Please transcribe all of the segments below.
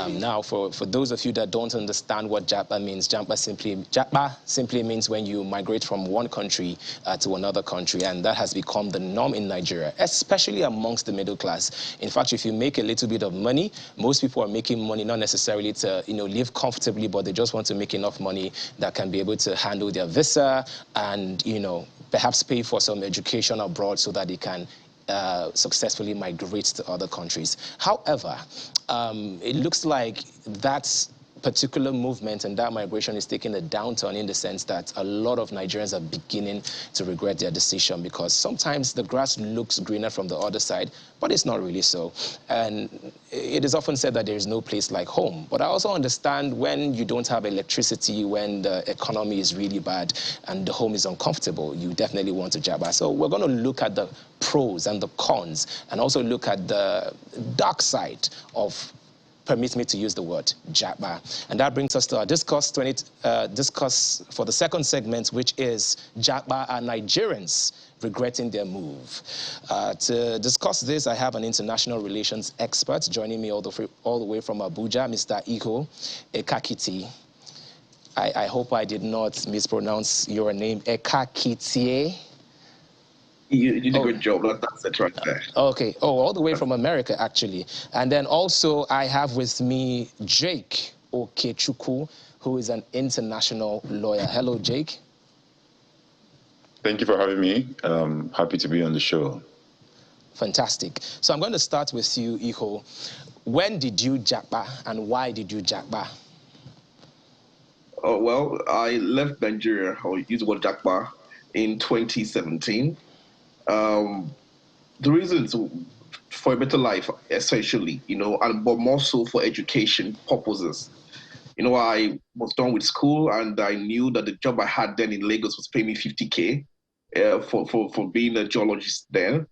Now, for those of you that don't understand what Japa means, Japa simply means when you migrate from one country to another country, and that has become the norm in Nigeria, especially amongst the middle class. In fact, if you make a little bit of money, most people are making money not necessarily to live comfortably, but they just want to make enough money that can be able to handle their visa and perhaps pay for some education abroad so that they can successfully migrate to other countries. However, it looks like that particular movement and that migration is taking a downturn in the sense that a lot of Nigerians are beginning to regret their decision, because sometimes the grass looks greener from the other side, but it's not really so. And it is often said that there is no place like home. But I also understand when you don't have electricity, when the economy is really bad and the home is uncomfortable, you definitely want to Japa. So we're going to look at the pros and the cons and also look at the dark side of, permit me to use the word, Japa. And that brings us to our discuss for the second segment, which is Japa are Nigerians regretting their move. To discuss this, I have an international relations expert joining me all the way from Abuja, Mr. Iho Ekakiti. I hope I did not mispronounce your name, Ekakitie. You did a good job. That's it right there. Okay. Oh, all the way from America, actually. And then also I have with me Jake Okechukwu, who is an international lawyer. Hello, Jake. Thank you for having me. Happy to be on the show. Fantastic. So I'm going to start with you, Iho. When did you Japa and why did you Japa? Oh, well, I left Nigeria, or use the word Japa, in 2017. The reasons for a better life, essentially, but more so for education purposes. I was done with school and I knew that the job I had then in Lagos was paying me 50K for being a geologist then.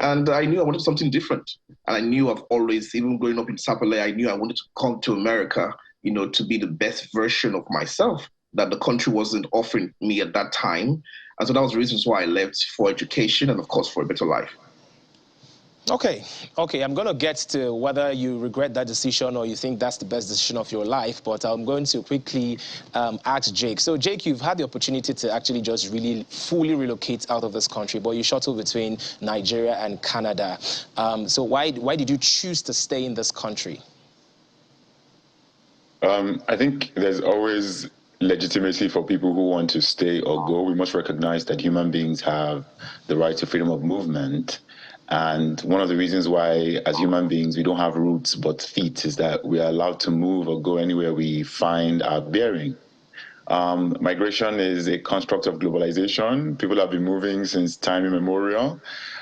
And I knew I wanted something different. And I knew I've always, even growing up in Sapele, I knew I wanted to come to America, to be the best version of myself that the country wasn't offering me at that time. And so that was the reasons why I left, for education and, of course, for a better life. Okay, I'm going to get to whether you regret that decision or you think that's the best decision of your life, but I'm going to quickly ask Jake. So, Jake, you've had the opportunity to actually just really fully relocate out of this country, but you shuttle between Nigeria and Canada. So why did you choose to stay in this country? I think there's always legitimacy for people who want to stay or go. We must recognize that human beings have the right to freedom of movement. And one of the reasons why, as human beings, we don't have roots but feet is that we are allowed to move or go anywhere we find our bearing. Migration is a construct of globalization. People have been moving since time immemorial.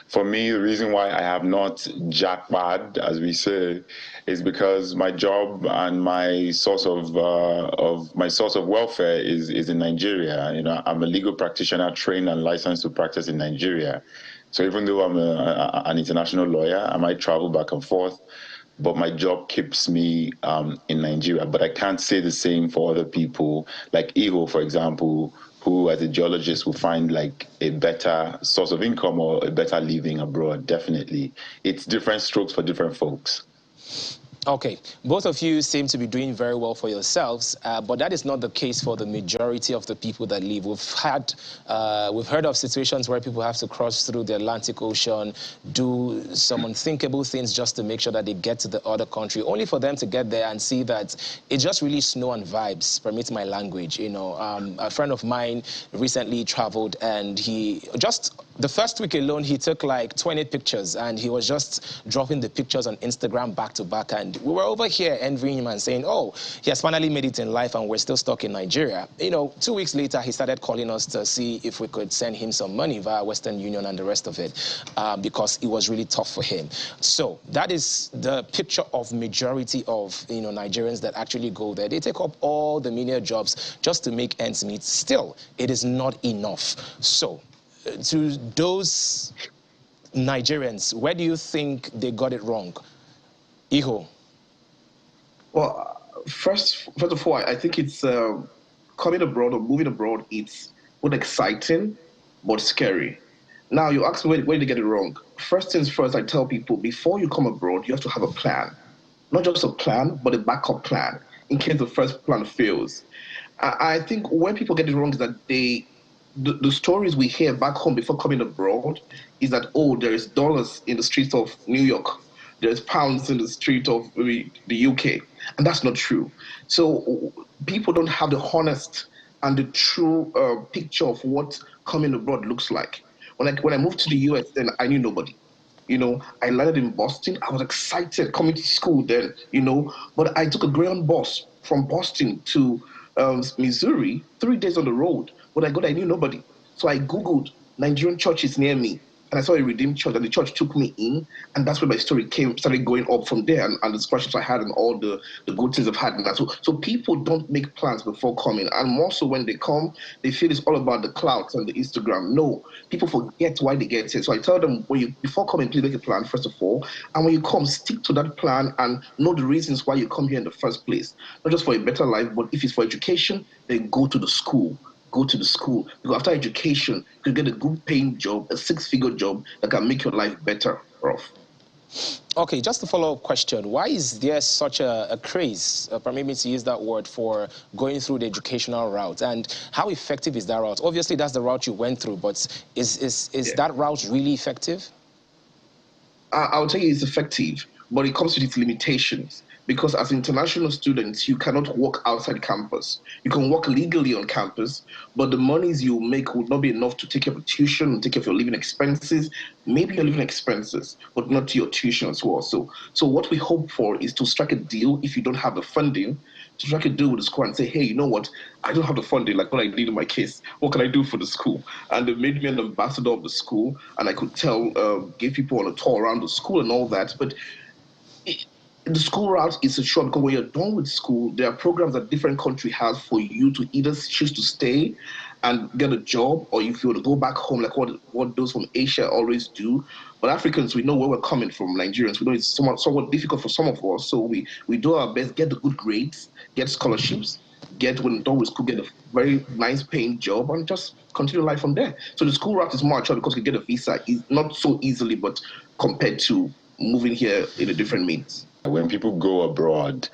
For me, the reason why I have not jackpad, as we say, is because my job and my source of welfare is in Nigeria. I'm a legal practitioner trained and licensed to practice in Nigeria. So even though I'm an international lawyer, I might travel back and forth, but my job keeps me in Nigeria. But I can't say the same for other people, like Iho, for example, who as a geologist will find like a better source of income or a better living abroad, definitely. It's different strokes for different folks. Okay, both of you seem to be doing very well for yourselves, but that is not the case for the majority of the people that leave. We've heard of situations where people have to cross through the Atlantic Ocean, do some unthinkable things just to make sure that they get to the other country, only for them to get there and see that it's just really snow and vibes, permit my language. A friend of mine recently traveled and the first week alone, he took like 20 pictures and he was just dropping the pictures on Instagram back to back. And we were over here envying him and saying, oh, he has finally made it in life and we're still stuck in Nigeria. 2 weeks later, he started calling us to see if we could send him some money via Western Union and the rest of it because it was really tough for him. So that is the picture of majority of Nigerians that actually go there. They take up all the menial jobs just to make ends meet. Still, it is not enough. So to those Nigerians, where do you think they got it wrong? Iho. Well, first of all, I think it's coming abroad or moving abroad, it's both exciting but scary. Now, you ask me where did they get it wrong? First things first, I tell people, before you come abroad, you have to have a plan. not just a plan, but a backup plan in case the first plan fails. I think where people get it wrong is that the stories we hear back home before coming abroad is that, oh, there is dollars in the streets of New York, there's pounds in the street of maybe the UK, and that's not true. So people don't have the honest and the true picture of what coming abroad looks like. When I moved to the US, then I knew nobody. I landed in Boston. I was excited coming to school then, but I took a Greyhound bus from Boston to Missouri, 3 days on the road. When I got there, I knew nobody. So I Googled Nigerian churches near me, and I saw a Redeemed church, and the church took me in, and that's where my story started going up from there, and the scholarships I had and all the good things I've had. And that. So people don't make plans before coming, and more so when they come, they feel it's all about the clouds and the Instagram. No, people forget why they get here. So I tell them, before coming, please make a plan first of all, and when you come, stick to that plan and know the reasons why you come here in the first place. Not just for a better life, but if it's for education, then go to the school. Go to the school. Because after education, you can get a good paying job, a 6-figure job that can make your life better off. Okay, just a follow-up question. Why is there such a craze, permit me to use that word, for going through the educational route? And how effective is that route? Obviously, that's the route you went through, but is that route really effective? I'll tell you it's effective, but it comes with its limitations. Because as international students, you cannot work outside campus. You can work legally on campus, but the monies you make would not be enough to take care of tuition and take care of your living expenses, maybe your living expenses, but not your tuition as well. So what we hope for is to strike a deal if you don't have the funding, to strike a deal with the school and say, hey, you know what, I don't have the funding, like what I did in my case. What can I do for the school? And they made me an ambassador of the school, and I could give people on a tour around the school and all that. But the school route is short, because when you're done with school, there are programs that different country has for you to either choose to stay and get a job, or if you want to go back home, like what those from Asia always do. But Africans, we know where we're coming from. Nigerians, we know it's somewhat difficult for some of us. So we do our best, get the good grades, get scholarships, when done with school, get a very nice paying job, and just continue life from there. So the school route is more short because you get a visa, not so easily, but compared to moving here in a different means. When people go abroad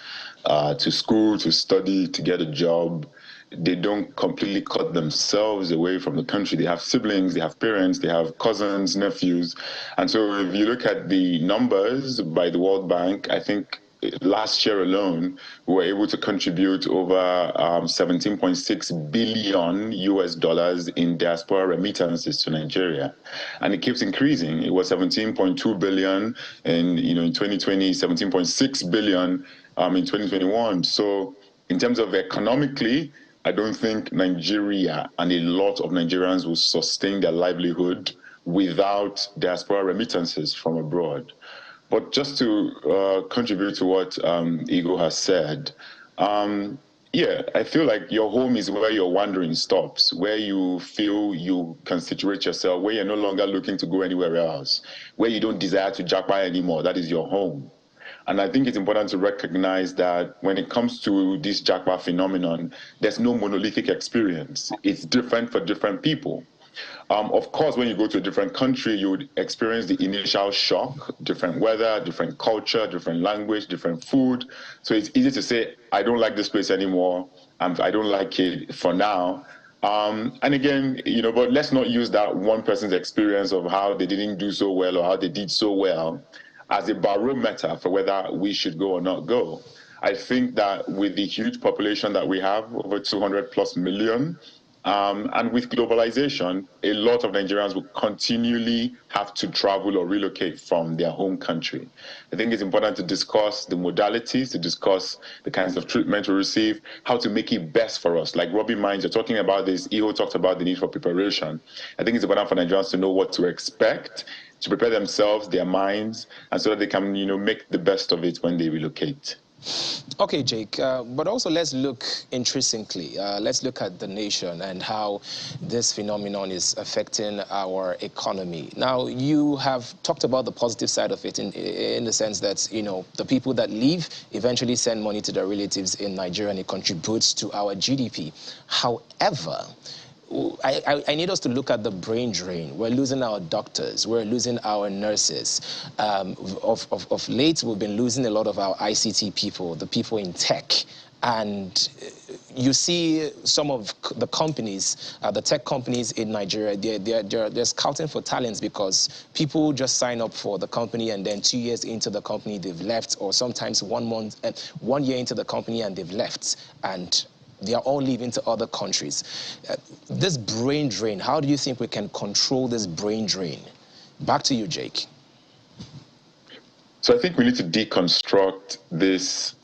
to school, to study, to get a job, they don't completely cut themselves away from the country. They have siblings, they have parents, they have cousins, nephews. And so if you look at the numbers by the World Bank, I think last year alone, we were able to contribute over $17.6 billion US in diaspora remittances to Nigeria. And it keeps increasing. It was 17.2 billion in 2020, 17.6 billion in 2021. So in terms of economically, I don't think Nigeria and a lot of Nigerians will sustain their livelihood without diaspora remittances from abroad. But just to contribute to what Igor has said, yeah, I feel like your home is where your wandering stops, where you feel you can situate yourself, where you're no longer looking to go anywhere else, where you don't desire to Japa anymore. That is your home. And I think it's important to recognize that when it comes to this Japa phenomenon, there's no monolithic experience. It's different for different people. Of course, when you go to a different country, you would experience the initial shock, different weather, different culture, different language, different food. So it's easy to say, I don't like this place anymore. I don't like it for now. And again, but let's not use that one person's experience of how they didn't do so well or how they did so well as a barometer for whether we should go or not go. I think that with the huge population that we have, over 200 plus million, and with globalization, a lot of Nigerians will continually have to travel or relocate from their home country. I think it's important to discuss the modalities, to discuss the kinds of treatment we receive, how to make it best for us. Like Rubbin Minds, you're talking about this, Iho talked about the need for preparation. I think it's important for Nigerians to know what to expect, to prepare themselves, their minds, and so that they can, make the best of it when they relocate. Okay, Jake, but also let's look intrinsically. Let's look at the nation and how this phenomenon is affecting our economy. Now, you have talked about the positive side of it in the sense that, the people that leave eventually send money to their relatives in Nigeria and it contributes to our GDP. However, I need us to look at the brain drain. We're losing our doctors. We're losing our nurses. Of late, we've been losing a lot of our ICT people, the people in tech. And you see some of the companies, the tech companies in Nigeria, they're scouting for talents because people just sign up for the company and then 2 years into the company they've left, or sometimes 1 year into the company and they've left, and they are all leaving to other countries. This brain drain, how do you think we can control this brain drain? Back to you, Jake. So I think we need to deconstruct this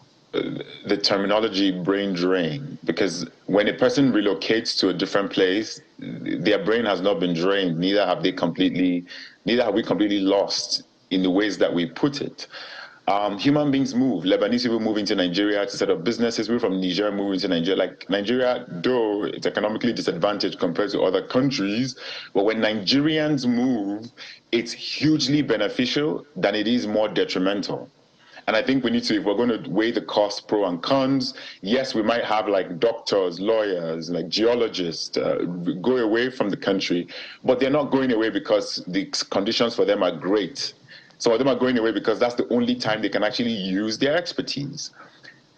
the terminology brain drain, because when a person relocates to a different place, their brain has not been drained, neither have we completely lost in the ways that we put it. Human beings move. Lebanese people move into Nigeria to set up businesses. People from Niger move into Nigeria. Like Nigeria, though it's economically disadvantaged compared to other countries, but when Nigerians move, it's hugely beneficial than it is more detrimental. And I think we need to, if we're going to weigh the costs, pro and cons, yes, we might have like doctors, lawyers, like geologists go away from the country, but they're not going away because the conditions for them are great. Some of them are going away because that's the only time they can actually use their expertise.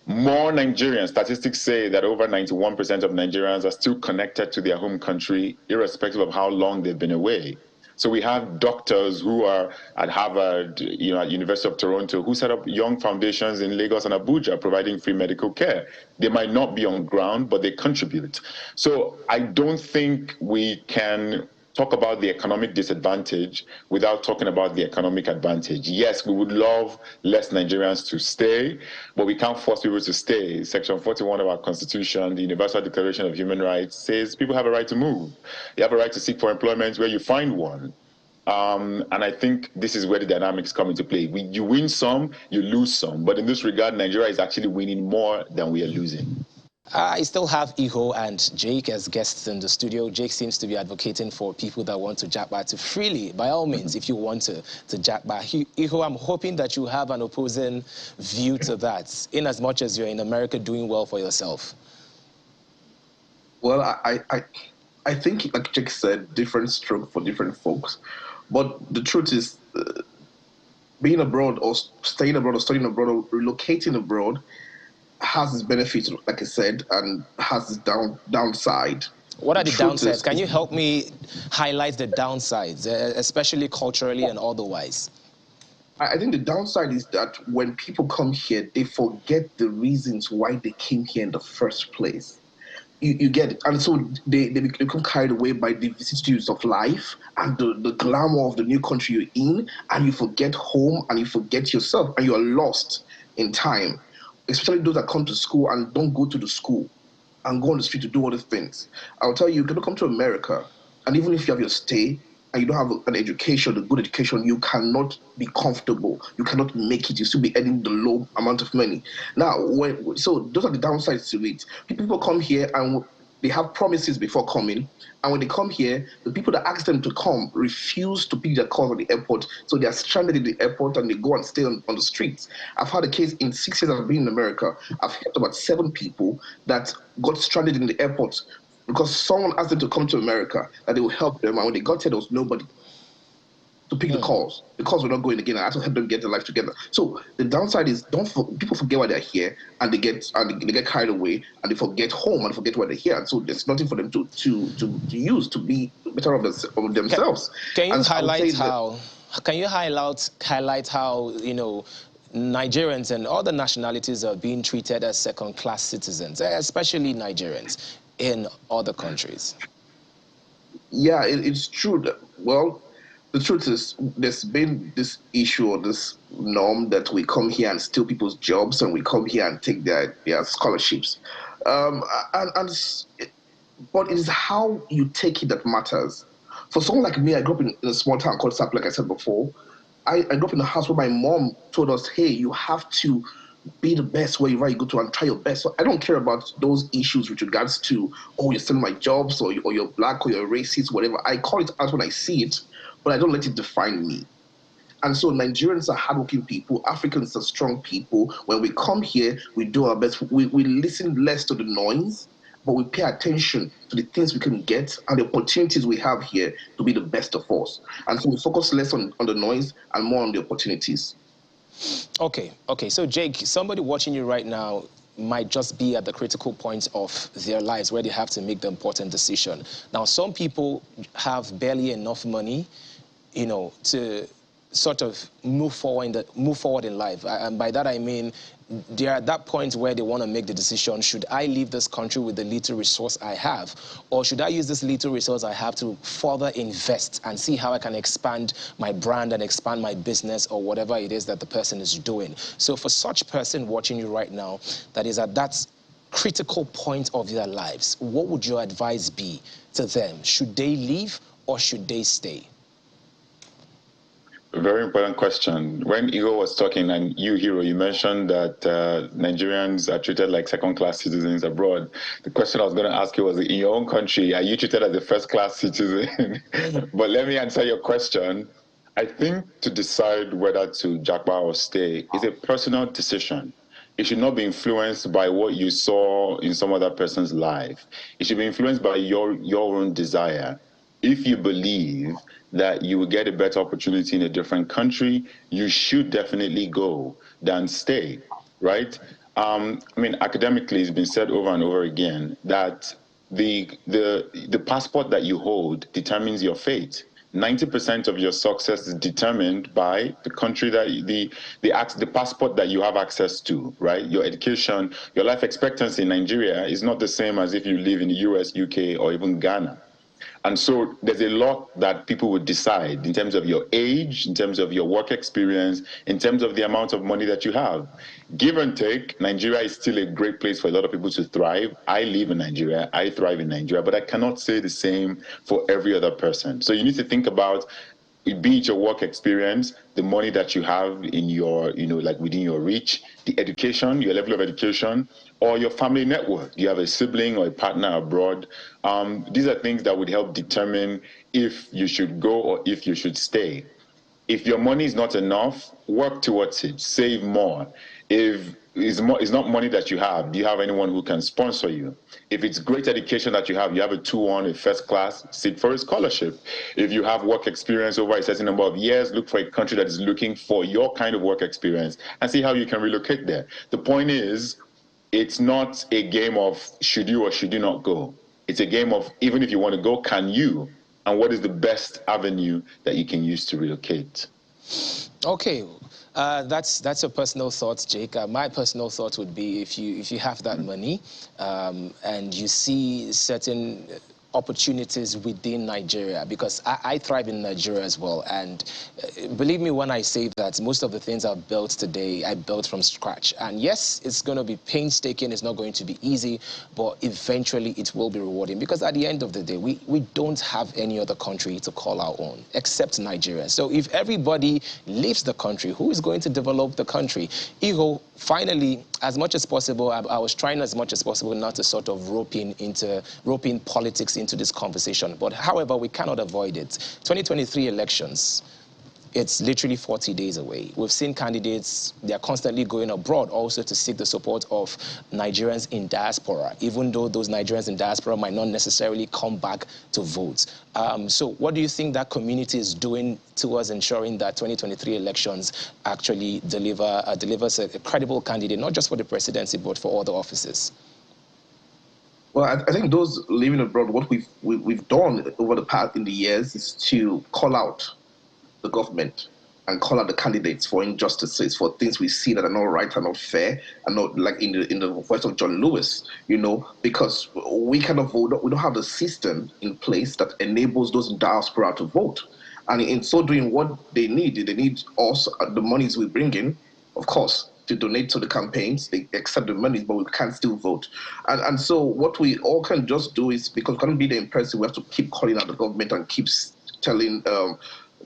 More Nigerians, statistics say that over 91% of Nigerians are still connected to their home country, irrespective of how long they've been away. So we have doctors who are at Harvard, at University of Toronto, who set up young foundations in Lagos and Abuja, providing free medical care. They might not be on ground, but they contribute. So I don't think we can talk about the economic disadvantage without talking about the economic advantage. Yes, we would love less Nigerians to stay, but we can't force people to stay. Section 41 of our Constitution, the Universal Declaration of Human Rights, says people have a right to move. You have a right to seek for employment where you find one. And I think this is where the dynamics come into play. You win some, you lose some. But in this regard, Nigeria is actually winning more than we are losing. I still have Iho and Jake as guests in the studio. Jake seems to be advocating for people that want to Japa to freely, by all means, if you want to Japa. Iho, I'm hoping that you have an opposing view to that, in as much as you're in America doing well for yourself. Well, I think, like Jake said, different stroke for different folks. But the truth is, being abroad or staying abroad or studying abroad or relocating abroad has its benefits, like I said, and has its downside. What are the downsides? Can you help me highlight the downsides, especially culturally and otherwise? I think the downside is that when people come here, they forget the reasons why they came here in the first place. You get it. And so they become carried away by the vicissitudes of life and the glamour of the new country you're in, and you forget home and you forget yourself, and you are lost in time. Especially those that come to school and don't go to the school and go on the street to do other things. I'll tell you, you cannot come to America, and even if you have your stay and you don't have an education, a good education, you cannot be comfortable. You cannot make it. You still be earning the low amount of money. Now, so those are the downsides to it. People come here and they have promises before coming, and when they come here, the people that ask them to come refuse to pick their calls at the airport, so they are stranded in the airport and they go and stay on the streets. I've had a case in 6 years I've been in America. I've helped about 7 people that got stranded in the airport because someone asked them to come to America, that they will help them, and when they got here, there was nobody to pick the calls. The calls were not going again. I had to help them get their life together. So the downside is people forget why they're here, and they get carried away, and they forget home and forget why they're here. And so there's nothing for them to use to be better of themselves. Can you highlight how Nigerians and other nationalities are being treated as second-class citizens, especially Nigerians in other countries? Yeah, it's true. Well, the truth is, there's been this issue or this norm that we come here and steal people's jobs, and we come here and take their scholarships. But it is how you take it that matters. For someone like me, I grew up in a small town called Sap, like I said before. I grew up in a house where my mom told us, hey, you have to be the best wherever you go to and try your best. So I don't care about those issues with regards to, oh, you're stealing my jobs, or you're black, or you're racist, whatever. I call it out when I see it, but I don't let it define me. And so Nigerians are hardworking people. Africans are strong people. When we come here, we do our best. We listen less to the noise, but we pay attention to the things we can get and the opportunities we have here to be the best of us. And so we focus less on the noise and more on the opportunities. Okay. So Jake, somebody watching you right now might just be at the critical point of their lives where they have to make the important decision. Now, some people have barely enough money, to sort of move forward in life. And by that I mean they're at that point where they want to make the decision: should I leave this country with the little resource I have, or should I use this little resource I have to further invest and see how I can expand my brand and expand my business or whatever it is that the person is doing? So for such person watching you right now that is at that critical point of their lives, what would your advice be to them? Should they leave or should they stay? A very important question. When Igor was talking, and you, Hero, you mentioned that Nigerians are treated like second-class citizens abroad. The question I was going to ask you was, in your own country, are you treated as a first-class citizen? But let me answer your question. I think to decide whether to Japa or stay is a personal decision. It should not be influenced by what you saw in some other person's life. It should be influenced by your own desire. If you believe that you will get a better opportunity in a different country, you should definitely go than stay, right? I mean, academically, it's been said over and over again that the passport that you hold determines your fate. 90% of your success is determined by the country that the passport that you have access to, right? Your education, your life expectancy in Nigeria is not the same as if you live in the US, UK, or even Ghana. And so there's a lot that people would decide in terms of your age, in terms of your work experience, in terms of the amount of money that you have. Give and take, Nigeria is still a great place for a lot of people to thrive. I live in Nigeria, I thrive in Nigeria, but I cannot say the same for every other person. So you need to think about, be it your work experience, the money that you have in your, like within your reach, the education, your level of education, or your family network. Do you have a sibling or a partner abroad? These are things that would help determine if you should go or if you should stay. If your money is not enough, work towards it, save more. If it's not money that you have, do you have anyone who can sponsor you? If it's great education that you have a 2-1, a first class, seek for a scholarship. If you have work experience over a certain number of years, look for a country that is looking for your kind of work experience and see how you can relocate there. The point is, it's not a game of should you or should you not go. It's a game of, even if you want to go, can you? And what is the best avenue that you can use to relocate? Okay. That's your personal thoughts, Jake. My personal thought would be if you have that money and you see certain opportunities within Nigeria, because I thrive in Nigeria as well, and believe me when I say that most of the things I've built today, I built from scratch. And yes, it's going to be painstaking, it's not going to be easy, but eventually it will be rewarding, because at the end of the day, we don't have any other country to call our own except Nigeria. So if everybody leaves the country, who is going to develop the country? Iho, finally, as much as possible, I was trying as much as possible not to sort of rope in politics into this conversation. But however, we cannot avoid it. 2023 elections, it's literally 40 days away. We've seen candidates, they're constantly going abroad also to seek the support of Nigerians in diaspora, even though those Nigerians in diaspora might not necessarily come back to vote. So what do you think that community is doing towards ensuring that 2023 elections actually delivers a credible candidate, not just for the presidency, but for all the offices? Well, I think those living abroad, what we've done over the past in the years is to call out the government and call out the candidates for injustices, for things we see that are not right and not fair, and not like in the voice of John Lewis, because we cannot vote. We don't have the system in place that enables those in diaspora to vote. And in so doing, what they need us, the monies we bring in, of course, to donate to the campaigns. They accept the money, but we can still vote. And so what we all can just do is, because we can't be the impressive, we have to keep calling out the government and keep telling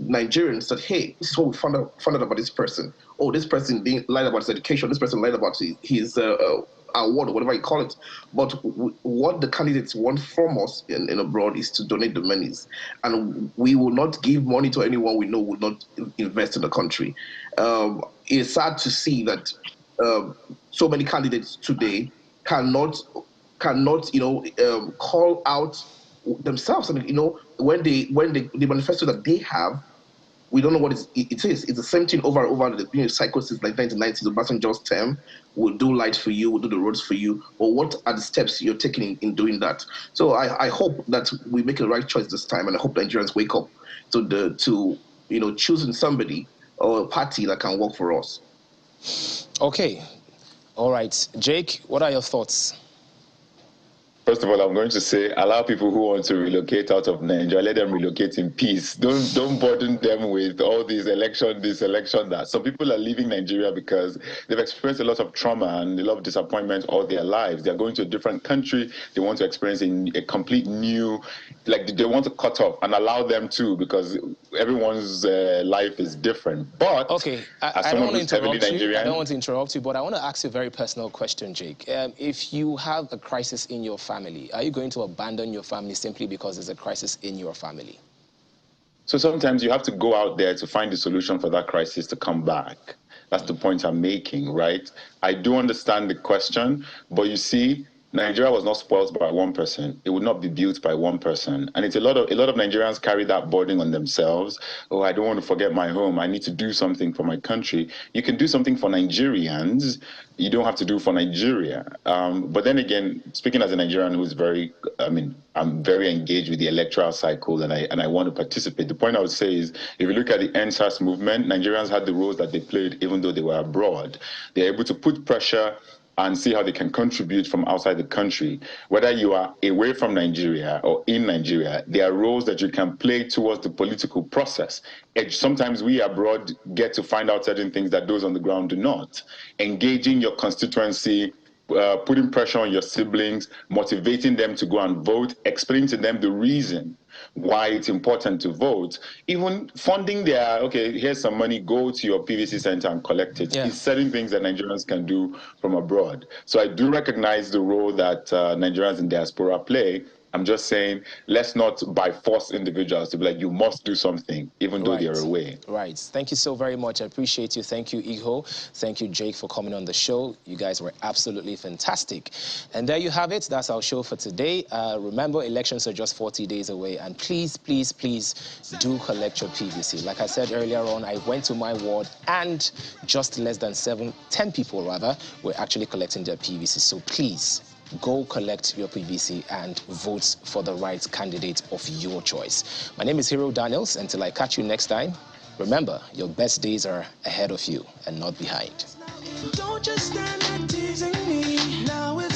Nigerians that, hey, this is what we found out about this person. Oh, this person lied about his education. This person lied about his award, or whatever you call it. But what the candidates want from us in abroad is to donate the monies. And we will not give money to anyone we know will not invest in the country. It's sad to see that so many candidates today cannot cannot, call out themselves. And when the manifesto that they have, we don't know what it is. It's the same thing over and over. The cycle since like 1990s. Obasanjo's term, we'll do lights for you, we'll do the roads for you. Or what are the steps you're taking in doing that? So I hope that we make the right choice this time, and I hope Nigerians wake up to choosing somebody or a party that can work for us. Okay. All right. Jake, what are your thoughts? First of all, I'm going to say, allow people who want to relocate out of Nigeria, let them relocate in peace. Don't burden them with all these election, this election, that. Some people are leaving Nigeria because they've experienced a lot of trauma and a lot of disappointment all their lives. They're going to a different country. They want to experience a complete new, like they want to cut off, and allow them to, because everyone's life is different. But okay, I don't want to interrupt you. I don't want to interrupt you, but I want to ask you a very personal question, Jake. If you have a crisis in your family, are you going to abandon your family simply because there's a crisis in your family? So sometimes you have to go out there to find the solution for that crisis to come back. That's the point I'm making, right? I do understand the question, but you see, Nigeria was not spoiled by one person. It would not be built by one person. And it's a lot of Nigerians carry that burden on themselves. Oh, I don't want to forget my home. I need to do something for my country. You can do something for Nigerians. You don't have to do for Nigeria. But then again, speaking as a Nigerian who's I'm very engaged with the electoral cycle, and I want to participate. The point I would say is, if you look at the NSAS movement, Nigerians had the roles that they played even though they were abroad. They're able to put pressure and see how they can contribute from outside the country. Whether you are away from Nigeria or in Nigeria, there are roles that you can play towards the political process. Sometimes we abroad get to find out certain things that those on the ground do not. Engaging your constituency, putting pressure on your siblings, motivating them to go and vote, explaining to them the reason why it's important to vote, even funding here's some money, go to your PVC center and collect it. Yeah. It's certain things that Nigerians can do from abroad. So I do recognize the role that Nigerians in diaspora play. I'm just saying, let's not by force individuals to be like, you must do something, even though they're away. Right. Thank you so very much. I appreciate you. Thank you, Iho. Thank you, Jake, for coming on the show. You guys were absolutely fantastic. And there you have it. That's our show for today. Remember, elections are just 40 days away. And please, please, please do collect your PVC. Like I said earlier on, I went to my ward and just less than 10 people rather, were actually collecting their PVC. So please, go collect your PVC and vote for the right candidate of your choice. My name is Hero Daniels. Until I catch you next time, remember, your best days are ahead of you and not behind. Don't just stand there teasing me. Now it's